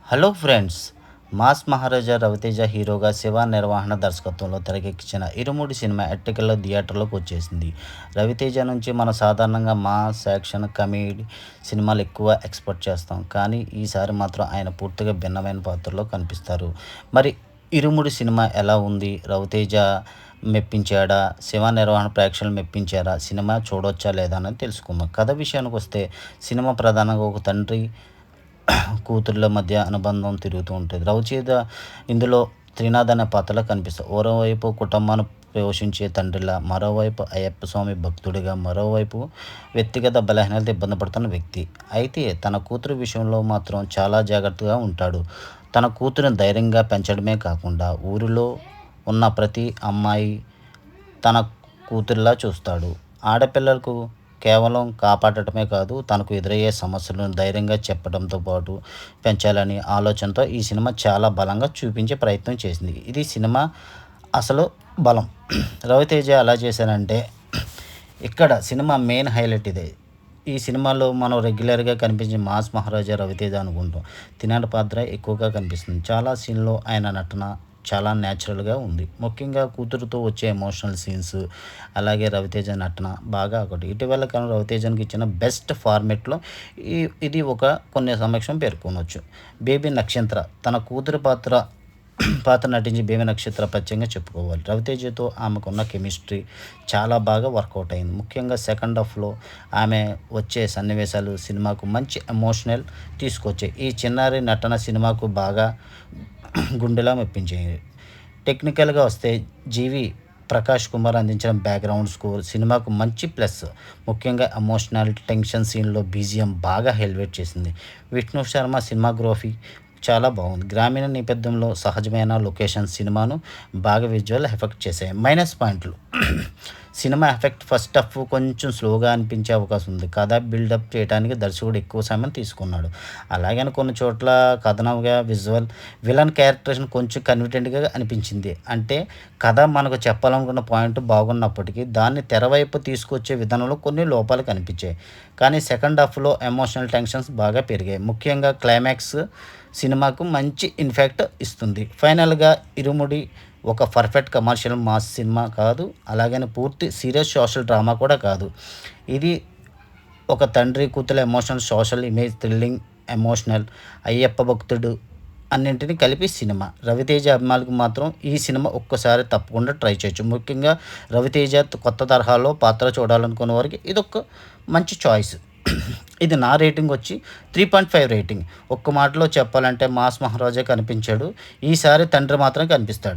Hello friends, mass మహారాజా రవితేజ హీరోగా శివ నిర్వహణ దర్శకత్వంలో తెరకెక్కించిన ఇరుముడి సినిమా ఎట్టకేలకు థియేటర్లోకి వచ్చేసింది. రవితేజ నుంచి మనం సాధారణంగా మాస్, యాక్షన్, కామెడీ సినిమాలు ఎక్కువ ఎక్స్పెక్ట్ చేస్తాం. కానీ ఈసారి మాత్రం ఆయన పూర్తిగా భిన్నమైన పాత్రలో కనిపిస్తారు. మరి ఇరుముడి సినిమా ఎలా ఉంది? రవితేజ మెప్పించాడా? శివ నిర్వహణ ప్రేక్షకులు మెప్పించారా? సినిమా చూడొచ్చా లేదా అనేది తెలుసుకుందాం. కథ విషయానికి వస్తే సినిమా ప్రధానంగా ఒక తండ్రి కూతుర్ల మధ్య అనుబంధం తిరుగుతూ ఉంటుంది. రవితేజ ఇందులో త్రినాథ్ అనే పాత్రలో కనిపిస్తాడు. ఓరోవైపు కుటుంబాన్ని పోషించే తండ్రిలా, మరోవైపు అయ్యప్ప స్వామి భక్తుడిగా, మరోవైపు వ్యక్తిగత బలహీనతతో ఇబ్బంది పడుతున్న వ్యక్తి. అయితే తన కూతురు విషయంలో మాత్రం చాలా జాగ్రత్తగా ఉంటాడు. తన కూతురిని ధైర్యంగా పెంచడమే కాకుండా ఊరిలో ఉన్న ప్రతి అమ్మాయి తన కూతురిలా చూస్తాడు. ఆడపిల్లలకు కేవలం కాపాడటమే కాదు, తనకు ఎదురయ్యే సమస్యలను ధైర్యంగా చెప్పడంతో పాటు పెంచాలని ఆలోచనతో ఈ సినిమా చాలా బలంగా చూపించే ప్రయత్నం చేసింది. ఇది సినిమా అసలు బలం. రవితేజ ఎలా చేశారంటే, ఇక్కడ సినిమా మెయిన్ హైలైట్ ఇదే. ఈ సినిమాలో మనం రెగ్యులర్గా కనిపించే మాస్ మహారాజా రవితేజ అనుకుంటాం. తినాటి పాత్ర ఎక్కువగా కనిపిస్తుంది. చాలా సీన్లో ఆయన నటన చాలా న్యాచురల్గా ఉంది. ముఖ్యంగా కూతురుతో వచ్చే ఎమోషనల్ సీన్స్, అలాగే రవితేజ నటన బాగా ఒకటి. ఇటీవల కాలం రవితేజకి ఇచ్చిన బెస్ట్ ఫార్మెట్లో ఇది ఒక కొన్ని సమక్షం పేర్కొనవచ్చు. బేబీ నక్షత్ర తన కూతురు పాత్ర నటించి బేబీ నక్షత్ర ప్రత్యేకంగా చెప్పుకోవాలి. రవితేజతో ఆమెకున్న కెమిస్ట్రీ చాలా బాగా వర్కౌట్ అయింది. ముఖ్యంగా సెకండ్ హాఫ్లో ఆమె వచ్చే సన్నివేశాలు సినిమాకు మంచి ఎమోషనల్ తీసుకొచ్చాయి. ఈ చిన్నారి నటన సినిమాకు బాగా గుండెలా మెప్పించాయి. టెక్నికల్గా వస్తే జీవి ప్రకాష్ కుమార్ అందించిన బ్యాక్గ్రౌండ్ స్కోర్ సినిమాకు మంచి ప్లస్. ముఖ్యంగా ఎమోషనల్ టెన్షన్ సీన్లో బీజిఎం బాగా హైలైట్ చేసింది. విష్ణు శర్మ సినిమాగ్రఫీ చాలా బాగుంది. గ్రామీణ నేపథ్యంలో సహజమైన లొకేషన్ సినిమాను బాగా విజువల్ ఎఫెక్ట్ చేశాయి. మైనస్ పాయింట్లు, సినిమా ఎఫెక్ట్ ఫస్ట్ హాఫ్ కొంచెం స్లోగా అనిపించే అవకాశం ఉంది. కథ బిల్డప్ చేయడానికి దర్శకుడు ఎక్కువ సమయం తీసుకున్నాడు. అలాగని కొన్ని చోట్ల కథనంగా విలన్ క్యారెక్టరేషన్ కొంచెం కన్వీనియంట్గా అనిపించింది. అంటే కథ మనకు చెప్పాలనుకున్న పాయింట్ బాగున్నప్పటికీ దాన్ని తెరవైపు తీసుకొచ్చే విధానంలో కొన్ని లోపాలు కనిపించాయి. కానీ సెకండ్ హాఫ్లో ఎమోషనల్ టెన్షన్స్ బాగా పెరిగాయి. ముఖ్యంగా క్లైమాక్స్ సినిమాకు మంచి ఇంపాక్ట్ ఇస్తుంది. ఫైనల్గా ఇరుముడి ఒక పర్ఫెక్ట్ కమర్షియల్ మాస్ సినిమా కాదు, అలాగని పూర్తి సీరియస్ సోషల్ డ్రామా కూడా కాదు. ఇది ఒక తండ్రి కూతుల emotional, social image, thrilling, emotional, Ayyappa భక్తుడు అన్నింటినీ కలిపి సినిమా. రవితేజ అభిమానులకు మాత్రం ఈ సినిమా ఒక్కసారి తప్పకుండా ట్రై చేయొచ్చు. ముఖ్యంగా రవితేజ కొత్త తరహాలో పాత్ర చూడాలనుకున్న వారికి ఇదొక మంచి చాయిస్. ఇది నా రేటింగ్ వచ్చి 3.5 రేటింగ్. ఒక్క మాటలో చెప్పాలంటే మాస్ మహారాజా కనిపించాడు. ఈసారి తండ్రి మాత్రం కనిపిస్తాడు.